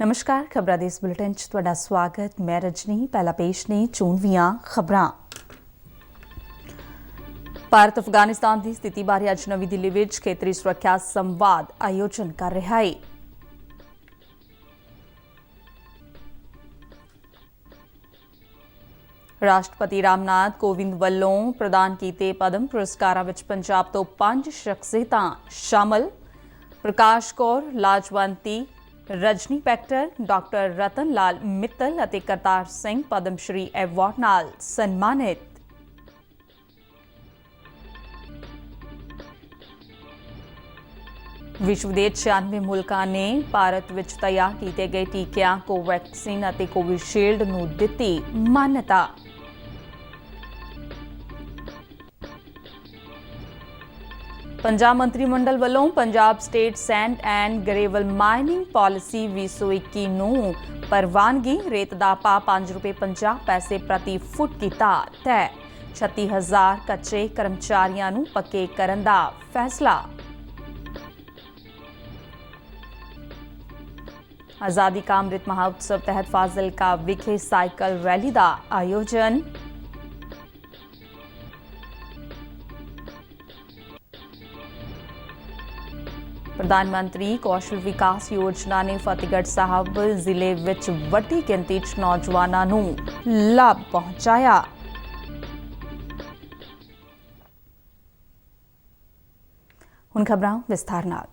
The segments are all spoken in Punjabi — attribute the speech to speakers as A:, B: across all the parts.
A: नमस्कार खबरां दे इस बुलेटिन च तुहाडा स्वागत। मैं रजनी। पहला पेश ने चोणवीआं खबरां। भारत अफगानिस्तान की स्थिति बारे अज नवी दिल्ली विच खेतरी सुरक्षा संवाद आयोजन कर रहा है। राष्ट्रपति रामनाथ कोविंद वालों प्रदान किए पद्म पुरस्कारां विच पंजाब तो 5 शख्सियतां शामिल। प्रकाश कौर लाजवंती, रजनी पैक्टर, डॉक्टर रतन लाल मित्तल और करतार सिंह पद्मश्री एवार्ड नाल सन्मानित। विश्व के 96 मुल्कां ने भारत विच तैयार किए गए टीकिਆਂ कोवैक्सीन और कोविशील्ड नूं दित्ती मान्यता। पंजाब मंत्रिमंडल वालों Punjab state sand and gravel mining policy 2021 नूं प्रवानगी। रेत दा भाव ₹5.50 प्रति फुट कीता तय। 36,000 कच्चे कर्मचारियों नूं पक्के करन दा फैसला। आज़ादी का अमृत महोत्सव तहत फाजिलका विखे साइकिल रैली का आयोजन। प्रधानमंत्री कौशल विकास योजना ने फतेहगढ़ साहब जिले विच वड्डी गिनती च नौजवानों नूं लाभ पहुंचाया। हुण खबरां विस्तार नाल।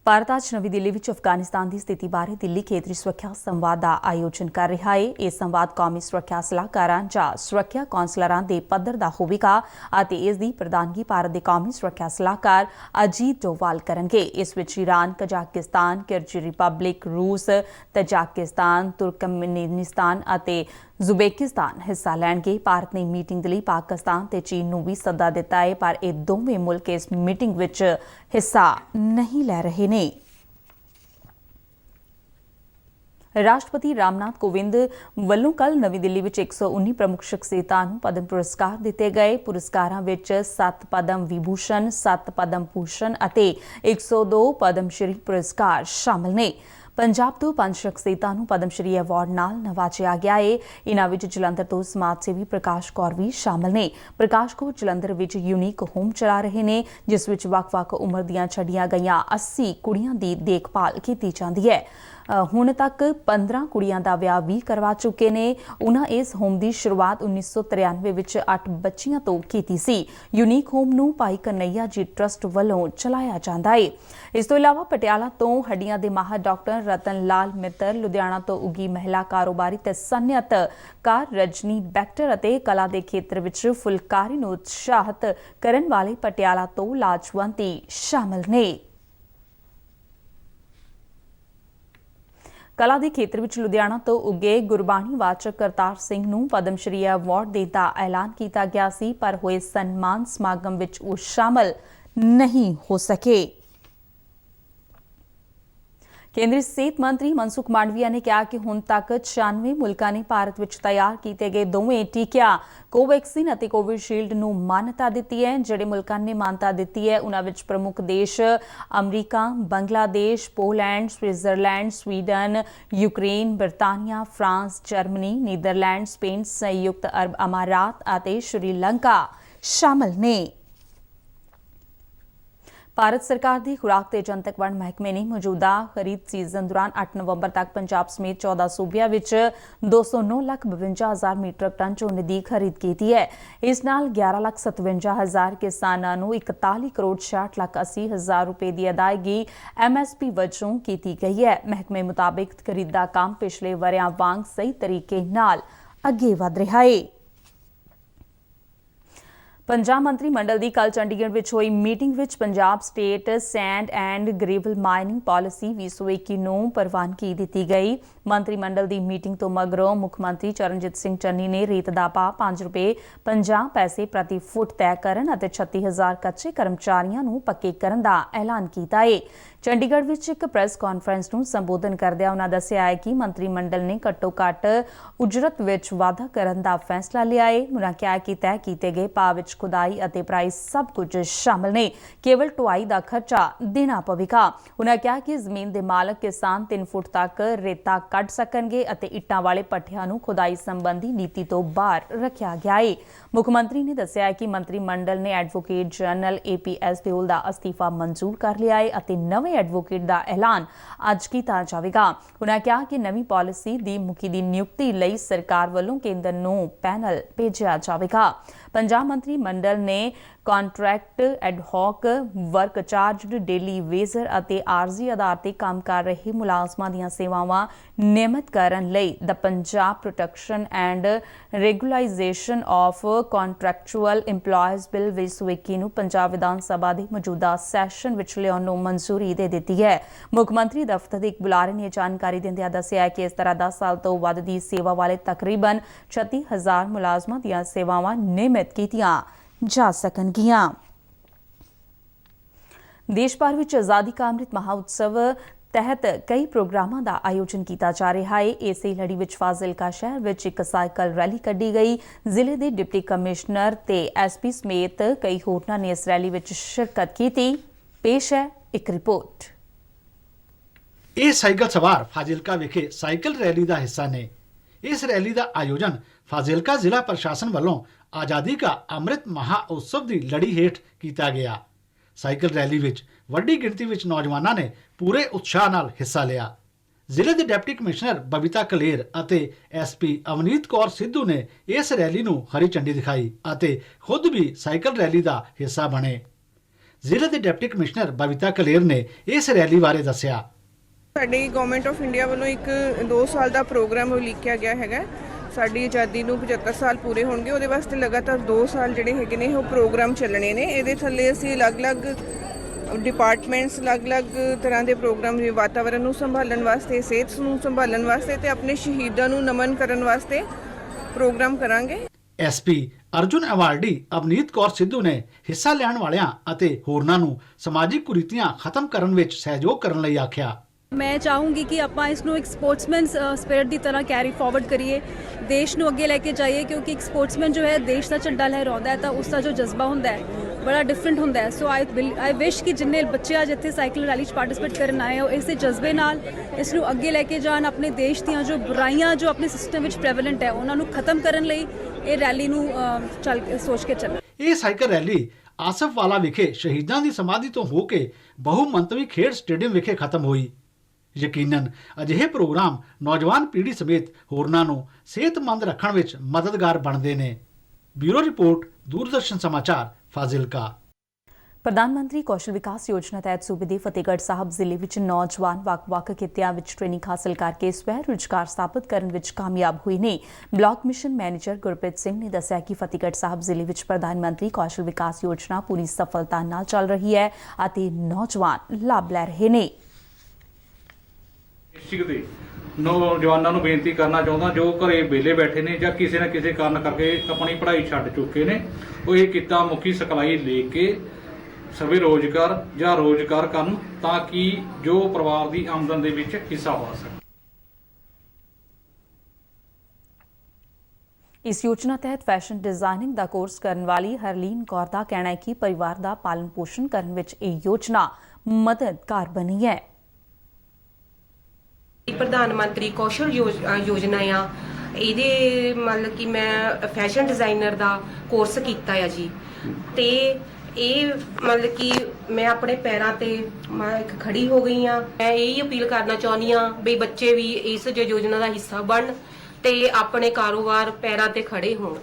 A: भारत अज नवी दिल्ली विच अफगानिस्तान की स्थिति बारे दिल्ली खेतरी सुरक्षा संवाद का आयोजन कर रहा है। यह संवाद कौमी सुरक्षा सलाहकारां जां सुरक्षा कौंसलरां दे पद्धर दा होवेगा अते इस दी प्रधानगी भारत के कौमी सुरक्षा सलाहकार अजीत डोवाल करनगे। इस विच ईरान, कजाकिस्तान, किर्गिज रिपब्लिक, रूस, तजाकिस्तान, तुर्कमेनिस्तान अते ज़ुबेकिस्तान हिस्सा लैणगे। भारत ने मीटिंग लई पाकिस्तान ते चीन नूं भी सद्दा दिता है, पर ये दोवें मुल्क इस मीटिंग विच हिस्सा नहीं लै रहे ने। राष्ट्रपति रामनाथ कोविंद वालों कल नवी दिल्ली विच 119 प्रमुख शख्सियतां नूं पद्म पुरस्कार दिते गए। पुरस्कारां विच 7 पद्म विभूषण, 7 पद्म भूषण अते 102 पद्मश्री पुरस्कार शामिल ने। पंजाब तो 5 शख्सियतां नूं पद्मश्री एवार्ड नाल नवाजिया गया है। इन्हां विच जलंधर तो समाज सेवी प्रकाश कौर भी शामिल ने। प्रकाश कौर जलंधर विच यूनीक होम चला रहे ने, जिस विच वख-वख उम्र दियां छड्डियां गईयां 80 कुड़ियां दी देखभाल कीती जांदी है। हुण तक 15 कुड़ियां दा विआह भी करवा चुके ने। उन्हां इस होम की शुरुआत 1993 विच 8 बच्चियां तो कीती सी। यूनीक होम नूं भाई कन्हैया जी ट्रस्ट वालों चलाया जांदा है। इस तो इलावा पटियाला तो हड्डियां दे माहर डॉक्टर रतन लाल मित्तल, लुधियाना तो उगी महिला कारोबारी ते सनअतकार रजनी बैक्टर अते कला के खेत्र विच फुलकारी नूं उत्साहित करन वाले पटियाला तो लाजवंती शामिल ने। कला के खेत्र विच लुधियाना तो उगे गुरबाणी वाचक करतार सिंह नूं पद्मश्री अवार्ड देण दा ऐलान किया गया सी, पर होए सन्मान समागम विच वो शामिल नहीं हो सके। केंद्रीय सेहत मंत्री मनसुख मांडविया ने कहा कि हुण तक 96 मुल्कां ने भारत विच तैयार किए गए दोवें टीकिਆਂ कोवैक्सीन और कोविशील्ड नूं मान्यता दित्ती है। जिहड़े मुल्कां ने मान्यता दित्ती है उन्हां विच प्रमुख देश America, Bangladesh, Poland, Switzerland, Sweden, Ukraine, बरतानिया, फ्रांस, जर्मनी, नीदरलैंड, स्पेन, संयुक्त अरब अमारात और श्रीलंका शामिल ने। भारत सरकार की खुराक ते जनतक वंड महकमे ने मौजूदा खरीद सीजन दौरान 8 नवंबर तक पंजाब समेत 14 सूबिया विच 209,52,000 मीट्रिक टन झोने की खरीद की है। इस नाल 11,57,000 किसानां नूं 41,66,80,000 रुपए की अदायगी MSP वजों की गई है। महकमे मुताबिक खरीद का काम पिछले वरियां वांग सही तरीके नाल अगे वध रहा है। पंजाब मंत्रिमंडल की कल चंडीगढ़ में हुई meeting which Punjab state sand and gravel mining policy 2021 नूं प्रवानगी दी गई। मंत्रिमंडल की मीटिंग तो मगरों मुख्यमंत्री चरणजीत सिंह चन्नी ने रेत दा भाव ₹5.50 प्रति फुट तय करन अते 36,000 कच्चे कर्मचारियों नूं पक्के करन दा ऐलान किया है। ਚੰਡੀਗੜ੍ਹ ਵਿੱਚ ਇੱਕ ਪ੍ਰੈਸ ਕਾਨਫਰੰਸ ਨੂੰ ਸੰਬੋਧਨ ਕਰਦਿਆਂ ਉਨ੍ਹਾਂ ਦੱਸਿਆ ਹੈ ਕਿ ਮੰਤਰੀ ਮੰਡਲ ਨੇ ਘੱਟੋ-ਘੱਟ ਉਜਰਤ ਵਿੱਚ ਵਾਧਾ ਕਰਨ ਦਾ ਫੈਸਲਾ ਲਿਆ ਹੈ। ਉਨ੍ਹਾਂ ਕਿਹਾ ਕਿ ਤੈਅ ਕੀਤੇ ਗਏ ਭਾਅ ਵਿੱਚ ਖੁਦਾਈ ਅਤੇ ਪ੍ਰਾਈਸ ਸਭ ਕੁਝ ਸ਼ਾਮਲ ਨੇ, ਕੇਵਲ ਢੁਆਈ ਦਾ ਖਰਚਾ ਦੇਣਾ ਪਵੇਗਾ। ਉਨ੍ਹਾਂ ਕਿਹਾ ਕਿ ਜ਼ਮੀਨ ਦੇ ਮਾਲਕ ਕਿਸਾਨ 3 ਫੁੱਟ ਤੱਕ ਰੇਤਾ ਕੱਢ ਸਕਣਗੇ ਅਤੇ ਇੱਟਾਂ ਵਾਲੇ ਪੱਠਿਆਂ ਨੂੰ ਖੁਦਾਈ ਸੰਬੰਧੀ ਨੀਤੀ ਤੋਂ ਬਾਹਰ ਰੱਖਿਆ ਗਿਆ ਹੈ। ਮੁੱਖ ਮੰਤਰੀ ਨੇ ਦੱਸਿਆ ਕਿ ਮੰਤਰੀ ਮੰਡਲ ਨੇ ਐਡਵੋਕੇਟ ਜਨਰਲ APS ਦਿਓਲ ਦਾ ਅਸਤੀਫਾ ਮਨਜ਼ੂਰ ਕਰ ਲਿਆ ਹੈ ਅਤੇ ਨਵੇਂ ਐਡਵੋਕੇਟ ਦਾ ਐਲਾਨ ਅੱਜ ਕੀਤਾ ਜਾਵੇਗਾ। ਉਨ੍ਹਾਂ ਕਿਹਾ ਕਿ ਨਵੀਂ ਪਾਲਿਸੀ ਦੀ ਮੁਖੀ ਦੀ ਨਿਯੁਕਤੀ ਲਈ ਸਰਕਾਰ ਵੱਲੋਂ ਕੇਂਦਰ ਨੂੰ ਪੈਨਲ ਭੇਜਿਆ ਜਾਵੇਗਾ। ਪੰਜਾਬ ਮੰਤਰੀ ਮੰਡਲ ਨੇ ਕੰਟਰੈਕਟ ਐਡਹੌਕ ਵਰਕ ਚਾਰਜਡ ਡੇਲੀ ਵੇਜ਼ਰ ਅਤੇ ਆਰਜ਼ੀ ਆਧਾਰ ਤੇ ਕੰਮ ਕਰ ਰਹੇ ਮੁਲਾਜ਼ਮਾਂ ਦੀਆਂ ਸੇਵਾਵਾਂ ਨਿਯਮਿਤ ਕਰਨ ਲਈ the Punjab protection and regularisation of contractual employees bill 2021 ਨੂੰ ਪੰਜਾਬ ਵਿਧਾਨ ਸਭਾ ਦੇ ਮੌਜੂਦਾ ਸੈਸ਼ਨ ਵਿੱਚ ਲਿਆਉਣ ਨੂੰ ਮਨਜ਼ੂਰੀ ਦੇ ਦਿੱਤੀ ਹੈ। ਮੁੱਖ ਮੰਤਰੀ ਦਫ਼ਤਰ ਦੇ ਇੱਕ ਬੁਲਾਰੇ ਨੇ ਜਾਣਕਾਰੀ ਦਿੰਦਿਆਂ ਦੱਸਿਆ ਕਿ ਇਸ ਤਰ੍ਹਾਂ 10 ਸਾਲ ਤੋਂ ਵੱਧ ਦੀ ਸੇਵਾ ਵਾਲੇ ਤਕਰੀਬਨ 36,000 ਮੁਲਾਜ਼ਮਾਂ ਦੀਆਂ ਸੇਵਾਵਾਂ ਨਿਯਮਿਤ ਕੀਤੀਆਂ ਜਾ ਸਕਣਗੀਆਂ। ਦੇਸ਼ ਭਰ ਵਿੱਚ ਆਜ਼ਾਦੀ ਕਾ ਅੰਮ੍ਰਿਤ ਮਹਾਉਤਸਵ ਤਹਿਤ ਕਈ ਪ੍ਰੋਗਰਾਮਾਂ ਦਾ ਆਯੋਜਨ ਕੀਤਾ ਜਾ ਰਿਹਾ ਹੈ। ਇਸੇ ਲੜੀ ਵਿੱਚ ਫਾਜ਼ਿਲਕਾ ਸ਼ਹਿਰ ਵਿੱਚ ਇੱਕ ਸਾਈਕਲ ਰੈਲੀ ਕੱਢੀ ਗਈ। ਜ਼ਿਲ੍ਹੇ ਦੇ ਡਿਪਟੀ ਕਮਿਸ਼ਨਰ ਤੇ SP ਸਮੇਤ ਕਈ ਹੋਰਨਾਂ ਨੇ ਇਸ ਰੈਲੀ ਵਿੱਚ ਸ਼ਿਰਕਤ ਕੀਤੀ। ਪੇਸ਼ ਹੈ ਇੱਕ ਰਿਪੋਰਟ।
B: ਇਹ ਸਾਈਕਲ ਸਵਾਰ ਫਾਜ਼ਿਲਕਾ ਵਿਖੇ ਸਾਈਕਲ ਰੈਲੀ ਦਾ ਹਿੱਸਾ ਨੇ। ਇਸ ਰੈਲੀ ਦਾ ਆਯੋਜਨ ਫਾਜ਼ਿਲਕਾ ਜ਼ਿਲ੍ਹਾ ਪ੍ਰਸ਼ਾਸਨ ਵੱਲੋਂ ਆਜ਼ਾਦੀ ਕਾ ਅੰਮ੍ਰਿਤ ਮਹਾਉਤਸਵ ਦੀ ਲੜੀ ਹੇਠ ਕੀਤਾ ਗਿਆ। ਸਾਈਕਲ ਰੈਲੀ ਵਿੱਚ ਵੱਡੀ ਗਿਣਤੀ ਵਿੱਚ ਨੌਜਵਾਨਾਂ ਨੇ ਪੂਰੇ ਉਤਸ਼ਾਹ ਨਾਲ ਹਿੱਸਾ ਲਿਆ। ਜ਼ਿਲ੍ਹੇ ਦੇ ਡਿਪਟੀ ਕਮਿਸ਼ਨਰ ਬਬੀਤਾ ਕਲੇਰ ਅਤੇ SP ਅਵਨੀਤ ਕੌਰ ਸਿੱਧੂ ਨੇ ਇਸ ਰੈਲੀ ਨੂੰ ਹਰੀ ਝੰਡੀ ਦਿਖਾਈ ਅਤੇ ਖੁਦ ਵੀ ਸਾਈਕਲ ਰੈਲੀ ਦਾ ਹਿੱਸਾ ਬਣੇ। ਜ਼ਿਲ੍ਹੇ ਦੇ ਡਿਪਟੀ ਕਮਿਸ਼ਨਰ ਬਬੀਤਾ ਕਲੇਰ ਨੇ ਇਸ ਰੈਲੀ ਬਾਰੇ ਦੱਸਿਆ।
C: ਸਾਡੀ ਗਵਰਨਮੈਂਟ ਆਫ ਇੰਡੀਆ ਵੱਲੋਂ ਇੱਕ 2 ਸਾਲ ਦਾ ਪ੍ਰੋਗਰਾਮ ਉਲੀਕਿਆ ਗਿਆ ਹੈਗਾ। ਸਾਡੀ ਆਜ਼ਾਦੀ ਨੂੰ 75 ਸਾਲ ਪੂਰੇ ਹੋਣਗੇ, ਉਹਦੇ ਵਾਸਤੇ ਲਗਾਤਾਰ 2 ਸਾਲ ਜਿਹੜੇ ਹੈਗੇ ਨੇ ਉਹ ਪ੍ਰੋਗਰਾਮ ਚੱਲਣੇ ਨੇ। ਇਹਦੇ ਥੱਲੇ ਅਸੀਂ ਅਲੱਗ-ਅਲੱਗ ਡਿਪਾਰਟਮੈਂਟਸ ਅਲੱਗ-ਅਲੱਗ ਤਰ੍ਹਾਂ ਦੇ ਪ੍ਰੋਗਰਾਮ ਵਾਤਾਵਰਨ ਨੂੰ ਸੰਭਾਲਣ ਵਾਸਤੇ, ਸਿਹਤ ਨੂੰ ਸੰਭਾਲਣ ਵਾਸਤੇ ਤੇ ਆਪਣੇ ਸ਼ਹੀਦਾਂ ਨੂੰ ਨਮਨ ਕਰਨ ਵਾਸਤੇ ਪ੍ਰੋਗਰਾਮ ਕਰਾਂਗੇ।
B: SP ਅਰਜੁਨ ਅਵਾਰਡੀ ਅਵਨੀਤ ਕੌਰ ਸਿੱਧੂ ਨੇ ਹਿੱਸਾ ਲੈਣ ਵਾਲਿਆਂ ਅਤੇ ਹੋਰਨਾਂ ਨੂੰ ਸਮਾਜਿਕ ਕੁਰੀਤੀਆਂ ਖਤਮ ਕਰਨ ਵਿੱਚ ਸਹਿਯੋਗ ਕਰਨ ਲਈ ਆਖਿਆ।
D: ਮੈਂ ਚਾਹੂੰਗੀ ਕਿ ਆਪਾਂ ਇਸ ਨੂੰ ਇੱਕ ਸਪੋਰਟਸਮੈਨ ਸਪਿਰਿਟ ਦੀ ਤਰ੍ਹਾਂ ਕੈਰੀ ਫਾਰਵਰਡ ਕਰੀਏ, ਦੇਸ਼ ਨੂੰ ਅੱਗੇ ਲੈ ਕੇ ਜਾਈਏ, ਕਿਉਂਕਿ ਇੱਕ ਸਪੋਰਟਸਮੈਨ ਜੋ ਹੈ ਦੇਸ਼ ਦਾ ਝੰਡਾ ਲਹਿਰਾਉਂਦਾ ਹੈ ਤਾਂ ਉਸ ਦਾ ਜੋ ਜਜ਼ਬਾ ਹੁੰਦਾ ਹੈ ਬੜਾ ਡਿਫਰੈਂਟ ਹੁੰਦਾ ਹੈ। ਸੋ ਆਈ ਵਿਸ਼ ਕਿ ਜਿੰਨੇ ਬੱਚੇ ਅੱਜ ਇੱਥੇ ਸਾਈਕਲ ਰੈਲੀ 'ਚ ਪਾਰਟਿਸਿਪੇਟ ਕਰਨ ਆਏ ਹੋ, ਇਸੇ ਜਜ਼ਬੇ ਨਾਲ ਇਸ ਨੂੰ ਅੱਗੇ ਲੈ ਕੇ ਜਾਣ। ਆਪਣੇ ਦੇਸ਼ ਦੀਆਂ ਜੋ ਬੁਰਾਈਆਂ ਜੋ ਆਪਣੇ ਸਿਸਟਮ ਵਿੱਚ ਪ੍ਰੈਵਲੈਂਟ ਹੈ ਉਹਨਾਂ ਨੂੰ ਖਤਮ ਕਰਨ ਲਈ ਇਹ ਰੈਲੀ ਨੂੰ ਸੋਚ ਕੇ ਚੱਲਣ।
B: ਇਹ ਸਾਈਕਲ ਰੈਲੀ ਆਸਫ ਵਾਲਾ ਵਿਖੇ ਸ਼ਹੀਦਾਂ ਦੀ ਸਮਾਧੀ ਤੋਂ ਹੋ ਕੇ ਬਹੁ ਮੰਤਵੀ ਖੇਡ ਸਟੇਡੀਅਮ ਵਿਖੇ ਖਤਮ ਹੋਈ। ਯਕੀਨਨ ਅਜਿਹੇ ਪ੍ਰੋਗਰਾਮ ਨੌਜਵਾਨ ਪੀੜ੍ਹੀ ਸਮੇਤ ਹੋਰਨਾਂ ਨੂੰ ਸਿਹਤਮੰਦ ਰੱਖਣ ਵਿੱਚ ਮਦਦਗਾਰ ਬਣਦੇ ਨੇ। ਬਿਊਰੋ ਰਿਪੋਰਟ, ਦੂਰਦਰਸ਼ਨ ਸਮਾਚਾਰ, ਫਾਜ਼ਿਲਕਾ।
A: ਪ੍ਰਧਾਨ ਮੰਤਰੀ ਕੌਸ਼ਲ ਵਿਕਾਸ ਯੋਜਨਾ ਤਹਿਤ ਸੂਬੇ ਦੇ ਫਤਿਹਗੜ੍ਹ ਸਾਹਿਬ ਜ਼ਿਲ੍ਹੇ ਵਿੱਚ ਨੌਜਵਾਨ ਵੱਖ-ਵੱਖ ਕਿੱਤਿਆਂ ਵਿੱਚ ਟ੍ਰੇਨਿੰਗ ਹਾਸਲ ਕਰਕੇ ਸਵੈ ਰੁਜ਼ਗਾਰ ਸਥਾਪਿਤ ਕਰਨ ਵਿੱਚ ਕਾਮਯਾਬ ਹੋਏ ਨੇ। Block mission manager Gurpreet Singh ਨੇ ਦੱਸਿਆ ਕਿ ਫਤਿਹਗੜ੍ਹ ਸਾਹਿਬ ਜ਼ਿਲ੍ਹੇ ਵਿੱਚ ਪ੍ਰਧਾਨ ਮੰਤਰੀ ਕੌਸ਼ਲ ਵਿਕਾਸ ਯੋਜਨਾ ਪੂਰੀ ਸਫਲਤਾ ਨਾਲ ਚੱਲ ਰਹੀ ਹੈ ਅਤੇ ਨੌਜਵਾਨ ਲਾਭ ਲੈ ਰਹੇ ਨੇ।
E: ਡਿਸਟ੍ਰਿਕਟ ਦੇ ਨੌਜਵਾਨਾਂ ਨੂੰ ਬੇਨਤੀ ਕਰਨਾ ਚਾਹੁੰਦਾ ਜੋ ਘਰੇ ਵਿਹਲੇ ਬੈਠੇ ਨੇ ਜਾਂ ਕਿਸੇ ਨਾ ਕਿਸੇ ਕਾਰਨ ਕਰਕੇ ਆਪਣੀ ਪੜ੍ਹਾਈ ਛੱਡ ਚੁੱਕੇ ਨੇ, ਉਹ ਇਹ ਕਿੱਤਾ ਮੁਖੀ ਸਿਖਲਾਈ ਲੈ ਕੇ ਸਵੇ ਰੋਜ਼ਗਾਰ ਜਾਂ ਰੋਜ਼ਗਾਰ ਕਰਨ ਤਾਂ ਕਿ ਜੋ ਪਰਿਵਾਰ ਦੀ ਆਮਦਨ ਦੇ ਵਿੱਚ ਹਿੱਸਾ ਪਾ ਸਕੇ।
A: ਇਸ ਯੋਜਨਾ ਤਹਿਤ ਫੈਸ਼ਨ ਡਿਜ਼ਾਈਨਿੰਗ ਦਾ ਕੋਰਸ ਕਰਨ ਵਾਲੀ ਹਰਲੀਨ ਕੌਰ ਦਾ ਕਹਿਣਾ ਹੈ ਕਿ ਪਰਿਵਾਰ ਦਾ ਪਾਲਣ ਪੋਸ਼ਣ ਕਰਨ ਵਿੱਚ ਇਹ ਯੋਜਨਾ ਮਦਦਗਾਰ ਬਣੀ ਹੈ।
F: ਪ੍ਰਧਾਨ ਮੰਤਰੀ ਕੌਸ਼ਲ ਯੋਜਨਾ ਆ, ਇਹਦੇ ਮਤਲਬ ਕਿ ਮੈਂ ਫੈਸ਼ਨ ਡਿਜ਼ਾਈਨਰ ਦਾ ਕੋਰਸ ਕੀਤਾ ਆ ਜੀ, ਤੇ ਇਹ ਮਤਲਬ ਕਿ ਮੈਂ ਆਪਣੇ ਪੈਰਾਂ ਤੇ ਮੈਂ ਖੜੀ ਹੋ ਗਈ ਆ। ਮੈਂ ਇਹ ਅਪੀਲ ਕਰਨਾ ਚਾਹੁੰਦੀ ਆ ਵੀ ਬੱਚੇ ਵੀ ਇਸ ਯੋਜਨਾ ਦਾ ਹਿੱਸਾ ਬਣਨ ਤੇ ਆਪਣੇ ਕਾਰੋਬਾਰ ਪੈਰਾਂ ਤੇ ਖੜੇ ਹੋਣ।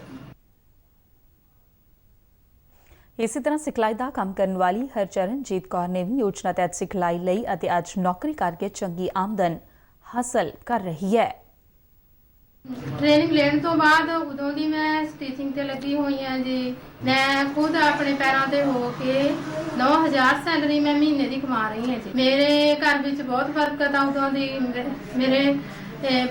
A: ਇਸੇ ਤਰ੍ਹਾਂ ਸਿਖਲਾਈ ਦਾ ਕੰਮ ਕਰਨ ਵਾਲੀ ਹਰਚਰਨਜੀਤ ਕੌਰ ਨੇ ਵੀ ਯੋਜਨਾ ਤਹਿਤ ਸਿਖਲਾਈ ਲਈ ਅਤੇ ਅੱਜ ਨੌਕਰੀ ਕਰਕੇ ਚੰਗੀ ਆਮਦਨ ਹਾਸਲ ਕਰ ਰਹੀ ਹੈ।
G: ਟ੍ਰੇਨਿੰਗ ਲੈਣ ਤੋਂ ਬਾਅਦ ਉਦੋਂ ਦੀ ਮੈਂ ਸਟੀਚਿੰਗ ਤੇ ਲੱਗੀ ਹੋਈ ਹਾਂ ਜੀ। ਮੈਂ ਖੁਦ ਆਪਣੇ ਪੈਰਾਂ ਤੇ ਹੋ ਕੇ 9000 ਸੈਲਰੀ ਮੈਂ ਮਹੀਨੇ ਦੀ ਕਮਾ ਰਹੀ ਹਾਂ ਜੀ। ਮੇਰੇ ਘਰ ਵਿੱਚ ਬਹੁਤ ਬਰਕਤ ਆ ਉਦੋਂ ਦੀ। ਮੇਰੇ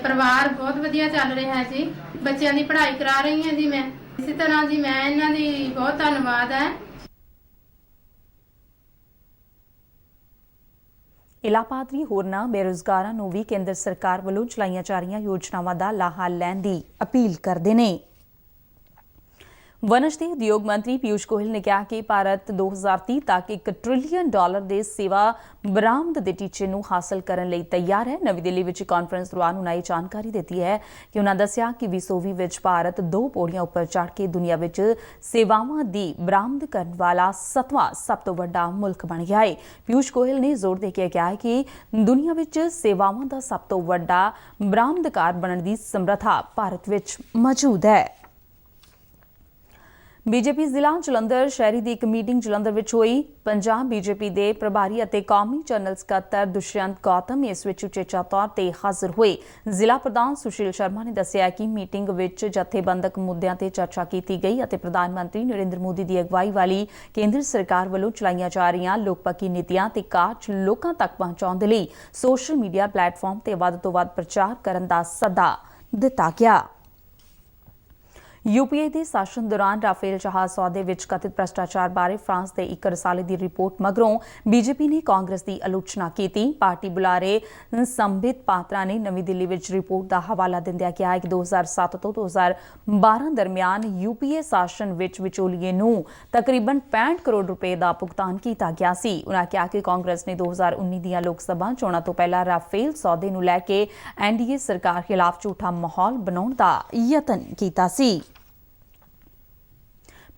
G: ਪਰਿਵਾਰ ਬਹੁਤ ਵਧੀਆ ਚੱਲ ਰਿਹਾ ਹੈ ਜੀ। ਬੱਚਿਆਂ ਦੀ ਪੜ੍ਹਾਈ ਕਰਾ ਰਹੀ ਹਾਂ ਜੀ ਮੈਂ। ਇਸੇ ਤਰ੍ਹਾਂ ਜੀ ਮੈਂ ਇਹਨਾਂ ਦੀ ਬਹੁਤ ਧੰਨਵਾਦ ਹੈ।
A: ਇਲਾਪਾਤਰੀ ਹੋਰਨਾਂ ਬੇਰੁਜ਼ਗਾਰਾਂ ਨੂੰ ਵੀ ਕੇਂਦਰ ਸਰਕਾਰ ਵੱਲੋਂ ਚਲਾਈਆਂ ਜਾ ਰਹੀਆਂ ਯੋਜਨਾਵਾਂ ਦਾ ਲਾਹਾ ਲੈਣ ਦੀ ਅਪੀਲ ਕਰਦੇ ਨੇ। ਵਣਜ ਤੇ ਉਦਯੋਗ ਮੰਤਰੀ ਪੀਯੂਸ਼ ਗੋਇਲ ਨੇ ਕਿਹਾ ਕਿ ਭਾਰਤ 2030 ਤੱਕ $1 ਟ੍ਰਿਲੀਅਨ ਦੇ ਸੇਵਾ ਬਰਾਮਦ ਦੇ ਟੀਚੇ ਨੂੰ ਹਾਸਲ ਕਰਨ ਲਈ ਤਿਆਰ ਹੈ। ਨਵੀਂ ਦਿੱਲੀ ਵਿੱਚ ਕਾਨਫਰੰਸ ਦੌਰਾਨ ਉਨ੍ਹਾਂ ਇਹ ਜਾਣਕਾਰੀ ਦਿੱਤੀ ਹੈ ਕਿ ਉਨ੍ਹਾਂ ਦੱਸਿਆ ਕਿ 2020 ਵਿੱਚ ਭਾਰਤ 2 ਪੌੜੀਆਂ ਉੱਪਰ ਚੜ੍ਹ ਕੇ ਦੁਨੀਆ ਵਿੱਚ ਸੇਵਾਵਾਂ ਦੀ ਬਰਾਮਦ ਕਰਨ ਵਾਲਾ 7ਵਾਂ ਸਭ ਤੋਂ ਵੱਡਾ ਮੁਲਕ ਬਣ ਗਿਆ ਹੈ। ਪੀਯੂਸ਼ ਗੋਇਲ ਨੇ ਜ਼ੋਰ ਦੇ ਕੇ ਕਿਹਾ ਕਿ ਦੁਨੀਆ ਵਿੱਚ ਸੇਵਾਵਾਂ ਦਾ ਸਭ ਤੋਂ ਵੱਡਾ ਬਰਾਮਦਕਾਰ ਬਣਨ ਦੀ ਸਮਰੱਥਾ ਭਾਰਤ ਵਿੱਚ ਮੌਜੂਦ ਹੈ। ਬੀਜੇਪੀ ਜ਼ਿਲ੍ਹਾ ਜਲੰਧਰ ਸ਼ਹਿਰੀ ਦੀ ਇੱਕ ਮੀਟਿੰਗ ਜਲੰਧਰ ਵਿੱਚ ਹੋਈ। ਪੰਜਾਬ ਬੀਜੇਪੀ ਦੇ ਪ੍ਰਭਾਰੀ ਅਤੇ ਕੌਮੀ ਜਨਰਲ ਸਕੱਤਰ ਦੁਸ਼ਯੰਤ ਗੌਤਮ ਇਸ ਵਿੱਚ ਉਚੇਚਾ ਤੌਰ ਤੇ ਹਾਜ਼ਰ ਹੋਏ। ਜ਼ਿਲ੍ਹਾ ਪ੍ਰਧਾਨ ਸੁਸ਼ੀਲ ਸ਼ਰਮਾ ਨੇ ਦੱਸਿਆ ਕਿ ਮੀਟਿੰਗ ਵਿੱਚ ਜਥੇਬੰਦਕ ਮੁੱਦਿਆਂ ਤੇ ਚਰਚਾ ਕੀਤੀ ਗਈ ਅਤੇ ਪ੍ਰਧਾਨ ਮੰਤਰੀ ਨਰਿੰਦਰ ਮੋਦੀ ਦੀ ਅਗਵਾਈ ਵਾਲੀ ਕੇਂਦਰ ਸਰਕਾਰ ਵੱਲੋਂ ਚਲਾਈਆਂ ਜਾ ਰਹੀਆਂ ਲੋਕਪੱਖੀ ਨੀਤੀਆਂ ਤੇ ਕਾਰਜ ਲੋਕਾਂ ਤੱਕ ਪਹੁੰਚਾਉਣ ਦੇ ਲਈ ਸੋਸ਼ਲ ਮੀਡੀਆ ਪਲੇਟਫਾਰਮ ਤੇ ਵੱਧ ਤੋਂ ਵੱਧ ਪ੍ਰਚਾਰ ਕਰਨ ਦਾ ਸੱਦਾ ਦਿੱਤਾ ਗਿਆ। यूपीए ਦੇ शासन दौरान ਰਾਫੇਲ ਜਹਾਜ਼ ਸੌਦੇ ਵਿੱਚ ਕਥਿਤ ਭ੍ਰਿਸ਼ਟਾਚਾਰ ਬਾਰੇ ਫਰਾਂਸ ਦੇ ਇੱਕ ਰਸਾਲੇ ਦੀ ਰਿਪੋਰਟ ਮਗਰੋਂ ਬੀਜੇਪੀ ਨੇ ਕਾਂਗਰਸ ਦੀ ਆਲੋਚਨਾ ਕੀਤੀ। ਪਾਰਟੀ ਬੁਲਾਰੇ ਸੰਬਿਤ ਪਾਤਰਾ ਨੇ ਨਵੀਂ ਦਿੱਲੀ ਵਿੱਚ ਰਿਪੋਰਟ ਦਾ ਹਵਾਲਾ ਦਿੰਦਿਆਂ ਕਿਹਾ ਕਿ 2007 ਤੋਂ 2012 ਦਰਮਿਆਨ ਯੂਪੀਏ ਸ਼ਾਸਨ ਵਿੱਚ ਵਿਚੋਲੀਏ ਨੂੰ ਤਕਰੀਬਨ 65 ਕਰੋੜ ਰੁਪਏ ਦਾ ਭੁਗਤਾਨ ਕੀਤਾ ਗਿਆ ਸੀ। ਉਨ੍ਹਾਂ ਕਿਹਾ ਕਿ ਕਾਂਗਰਸ ਨੇ 2019 ਦੀਆਂ ਲੋਕ ਸਭਾ ਚੋਣਾਂ ਤੋਂ ਪਹਿਲਾਂ ਰਾਫੇਲ ਸੌਦੇ ਨੂੰ ਲੈ ਕੇ ਐਨਡੀਏ ਸਰਕਾਰ ਖਿਲਾਫ ਝੂਠਾ ਮਾਹੌਲ ਬਣਾਉਣ ਦਾ ਯਤਨ ਕੀਤਾ ਸੀ।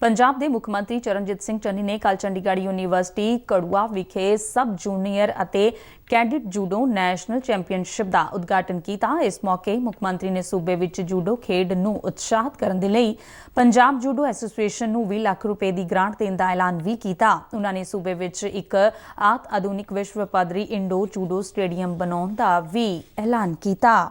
A: ਪੰਜਾਬ ਦੇ ਮੁੱਖ ਮੰਤਰੀ ਚਰਨਜੀਤ ਸਿੰਘ ਚੰਨੀ ਨੇ ਕੱਲ੍ਹ ਚੰਡੀਗੜ੍ਹ ਯੂਨੀਵਰਸਿਟੀ ਕੜੂਆ ਵਿਖੇ ਸਬ ਜੂਨੀਅਰ ਅਤੇ ਕੈਡਿਟ ਜੂਡੋ ਨੈਸ਼ਨਲ ਚੈਂਪੀਅਨਸ਼ਿਪ ਦਾ ਉਦਘਾਟਨ ਕੀਤਾ। ਇਸ ਮੌਕੇ ਮੁੱਖ ਮੰਤਰੀ ਨੇ ਸੂਬੇ ਵਿੱਚ ਜੂਡੋ ਖੇਡ ਨੂੰ ਉਤਸ਼ਾਹਿਤ ਕਰਨ ਦੇ ਲਈ ਪੰਜਾਬ ਜੂਡੋ ਐਸੋਸੀਏਸ਼ਨ ਨੂੰ 20 ਲੱਖ ਰੁਪਏ ਦੀ ਗ੍ਰਾਂਟ ਦੇਣ ਦਾ ਐਲਾਨ ਵੀ ਕੀਤਾ। ਉਨ੍ਹਾਂ ਨੇ ਸੂਬੇ ਵਿੱਚ ਇੱਕ ਆਧੁਨਿਕ ਵਿਸ਼ਵ ਪੱਧਰੀ ਇੰਡੋਰ ਜੂਡੋ ਸਟੇਡੀਅਮ ਬਣਾਉਣ ਦਾ ਵੀ ਐਲਾਨ ਕੀਤਾ।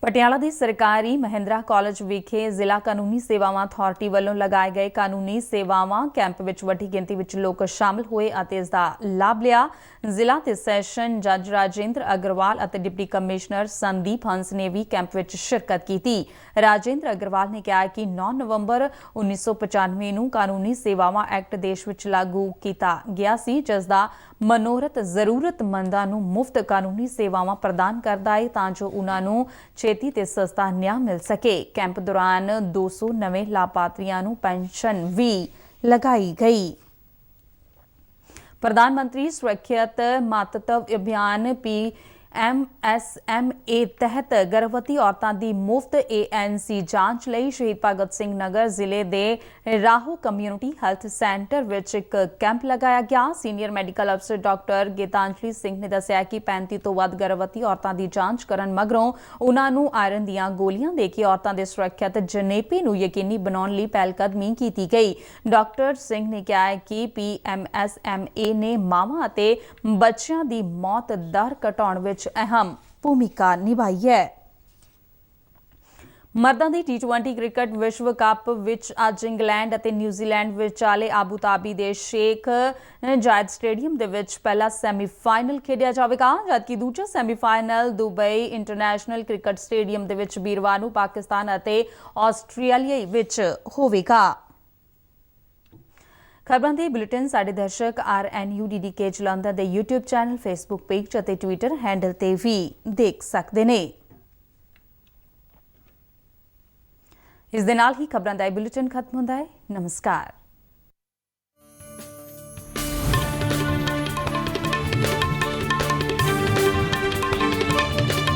A: ਪਟਿਆਲਾ ਦੇ ਸਰਕਾਰੀ ਮਹਿੰਦਰਾ ਕਾਲਜ ਵਿਖੇ ਜ਼ਿਲ੍ਹਾ ਕਾਨੂੰਨੀ ਸੇਵਾਵਾਂ ਅਥਾਰਟੀ ਵੱਲੋਂ ਲਗਾਏ ਗਏ ਕਾਨੂੰਨੀ ਸੇਵਾਵਾਂ ਕੈਂਪ ਵਿੱਚ ਵੱਡੀ ਗਿਣਤੀ ਵਿੱਚ ਲੋਕ ਸ਼ਾਮਲ ਹੋਏ ਅਤੇ ਇਸ ਦਾ ਲਾਭ ਲਿਆ। ਜ਼ਿਲ੍ਹਾ ਤੇ ਸੈਸ਼ਨ ਜੱਜ ਰਾਜੇਂਦਰ ਅਗਰਵਾਲ ਅਤੇ ਡਿਪਟੀ ਕਮਿਸ਼ਨਰ ਸੰਦੀਪ ਹੰਸ ਨੇ ਵੀ ਕੈਂਪ ਵਿੱਚ ਸ਼ਿਰਕਤ ਕੀਤੀ। ਰਾਜੇਂਦਰ ਅਗਰਵਾਲ ਨੇ ਕਿਹਾ ਕਿ 9 ਨਵੰਬਰ 1995 ਨੂੰ ਕਾਨੂੰਨੀ ਸੇਵਾਵਾਂ ਐਕਟ ਦੇਸ਼ ਵਿੱਚ ਲਾਗੂ ਕੀਤਾ ਗਿਆ ਸੀ, ਜਿਸ ਦਾ ਮਨੋਰਥ ਜ਼ਰੂਰਤਮੰਦਾਂ ਨੂੰ ਮੁਫਤ ਕਾਨੂੰਨੀ ਸੇਵਾਵਾਂ ਪ੍ਰਦਾਨ ਕਰਦਾ ਹੈ ਤਾਂ ਜੋ ਉਨ੍ਹਾਂ ਨੂੰ ਛੇਤੀ ਤੇ ਸਸਤਾ ਨਿਆਂ ਮਿਲ ਸਕੇ। ਕੈਂਪ ਦੌਰਾਨ 200 ਨਵੇਂ ਲਾਭਪਾਤਰੀਆਂ ਨੂੰ ਪੈਨਸ਼ਨ ਵੀ ਲਗਾਈ ਗਈ। ਪ੍ਰਧਾਨ ਮੰਤਰੀ ਸੁਰੱਖਿਅਤ ਮਾਤ੍ਰਤਵ ਅਭਿਆਨ PMSMA ਤਹਿਤ ਗਰਭਵਤੀ ਔਰਤਾਂ ਦੀ ਮੁਫਤ ANC ਜਾਂਚ ਲਈ ਸ਼ਹੀਦ ਭਗਤ ਸਿੰਘ ਨਗਰ ਜ਼ਿਲ੍ਹੇ ਦੇ ਰਾਹੋ ਕਮਿਊਨਿਟੀ ਹੈਲਥ ਸੈਂਟਰ ਵਿੱਚ ਇੱਕ ਕੈਂਪ ਲਗਾਇਆ ਗਿਆ। ਸੀਨੀਅਰ ਮੈਡੀਕਲ ਅਫਸਰ ਡਾਕਟਰ ਗੀਤਾਂਜਲੀ ਸਿੰਘ ਨੇ ਦੱਸਿਆ ਕਿ 35 ਤੋਂ ਵੱਧ ਗਰਭਵਤੀ ਔਰਤਾਂ ਦੀ ਜਾਂਚ ਕਰਨ ਮਗਰੋਂ ਉਨ੍ਹਾਂ ਨੂੰ ਆਇਰਨ ਦੀਆਂ ਗੋਲੀਆਂ ਦੇ ਕੇ ਔਰਤਾਂ ਦੇ ਸੁਰੱਖਿਅਤ ਜਨੇਪੇ ਨੂੰ ਯਕੀਨੀ ਬਣਾਉਣ ਲਈ ਪਹਿਲਕਦਮੀ ਕੀਤੀ ਗਈ। ਡਾਕਟਰ ਸਿੰਘ ਨੇ ਕਿਹਾ ਕਿ PMSMA ਨੇ ਮਾਵਾਂ ਅਤੇ ਬੱਚਿਆਂ ਦੀ ਮੌਤ ਦਰ ਘਟਾਉਣ ਵਿੱਚ ਅਹਿਮ ਭੂਮਿਕਾ ਨਿਭਾਈ ਹੈ। ਮਰਦਾਂ ਦੀ T20 ਕ੍ਰਿਕਟ ਵਿਸ਼ਵ ਕੱਪ ਵਿੱਚ ਅੱਜ ਇੰਗਲੈਂਡ ਅਤੇ ਨਿਊਜ਼ੀਲੈਂਡ ਵਿਚਾਲੇ ਆਬੂ ਧਾਬੀ ਦੇ ਸ਼ੇਖ ਜਾਇਦ ਸਟੇਡੀਅਮ ਦੇ ਵਿੱਚ ਪਹਿਲਾ ਸੈਮੀਫਾਈਨਲ ਖੇਡਿਆ ਜਾਵੇਗਾ, ਜਦਕਿ ਦੂਜਾ semifinal Dubai international cricket stadium ਦੇ ਵਿੱਚ ਵੀਰਵਾਰ ਨੂੰ ਪਾਕਿਸਤਾਨ ਅਤੇ ਆਸਟ੍ਰੇਲੀਆ ਵਿੱਚ ਹੋਵੇਗਾ। ਖਬਰਾਂ ਦੇ ਬੁਲੇਟਿਨ ਸਾਡੇ ਦਰਸ਼ਕ RNUDDK ਜਲੰਧਰ ਦੇ YouTube ਚੈਨਲ, Facebook ਪੇਜ ਅਤੇ Twitter ਹੈਂਡਲ ਤੇ ਵੀ ਦੇਖ ਸਕਦੇ ਨੇ। ਇਸ ਦੇ ਨਾਲ ਹੀ ਖਬਰਾਂ ਦਾ ਇਹ ਬੁਲੇਟਿਨ ਖਤਮ ਹੁੰਦਾ ਹੈ। ਨਮਸਕਾਰ।